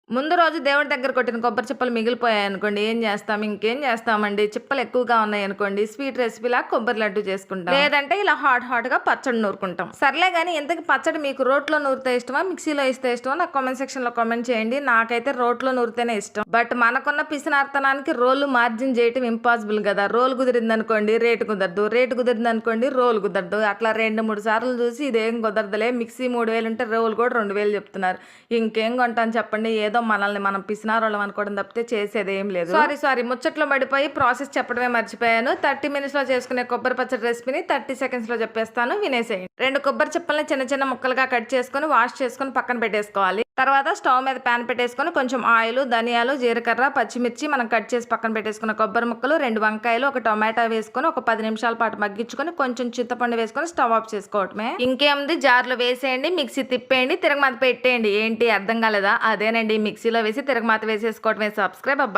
ముందు రోజు దేవుడి దగ్గర కొట్టిన కొబ్బరి చిప్పలు మిగిలిపోయాయనుకోండి ఏం చేస్తాం? ఇంకేం చేస్తామండి, చిప్పలు ఎక్కువగా ఉన్నాయనుకోండి స్వీట్ రెసిపీలా కొబ్బరి లడ్డు చేసుకుంటాం. లేదంటే ఇలా హాట్‌గా పచ్చడి నూరుకుంటాం. సర్లే గాని ఇంతకి పచ్చడి మీకు రోట్లో నూరితే ఇష్టమా? మిక్సీలో ఇస్తే ఇష్టమా? నాకు కామెంట్ సెక్షన్‌లో కామెంట్ చేయండి. నాకైతే రోట్లో నూరితేనే ఇష్టం. బట్ మనకున్న పిసినార్తనానికి రోలు మార్జిన్ చేయటం ఇంపాసిబుల్ కదా! రోలు కుదిరిందనుకోండి రేటు కుదరదు. రేటు కుదిరిందనుకోండి రోలు కుదరదు. అట్లా 2, 3 సార్లు చూసి ఇదేం కుదరదులే మిక్సీ 3000 ఉంటే రోలు కూడా 2000 చెప్తున్నారు. ఇంకేం కొంటాను చెప్పండి? ఏదో మనల్ని మనం పిసినారోళ్ళం అనుకోవడం తప్పితే చేసేది ఏం లేదు. సారీ ముచ్చట్లో పడిపోయి ప్రాసెస్ చెప్పడమే మర్చిపోయాను. 30 మినిట్స్ లో చేసుకునే కొబ్బరి పచ్చడి రెసిపీని 30 సెకండ్స్ లో చెప్పేస్తాను, వినేసేయండి. 2 కొబ్బరి చిప్పల్ని చిన్న చిన్న ముక్కలుగా కట్ చేసుకుని వాష్ చేసుకుని పక్కన పెట్టేసుకోవాలి. తర్వాత స్టవ్ మీద ప్యాన్ పెట్టేసుకొని కొంచెం ఆయిల్, ధనియాలు, జీలకర్ర, పచ్చిమిర్చి మనం కట్ చేసి పక్కన పెట్టేసుకున్న కొబ్బరి ముక్కలు, 2 వంకాయలు, ఒక టొమాటో వేసుకొని ఒక 10 నిమిషాల పాటు మగ్గించుకొని కొంచెం చింతపండు వేసుకొని స్టవ్ ఆఫ్ చేసుకోవటమే. ఇంకేముంది, జార్లో వేసేయండి, మిక్సీ తిప్పేయండి, తిరగమాత పెట్టేయండి. ఏంటి అర్థం కాలేదా? అదేనండి, మిక్సీలో వేసి తిరగమాత వేసేసుకోవటమే. సబ్స్క్రైబ్ అబ్బా.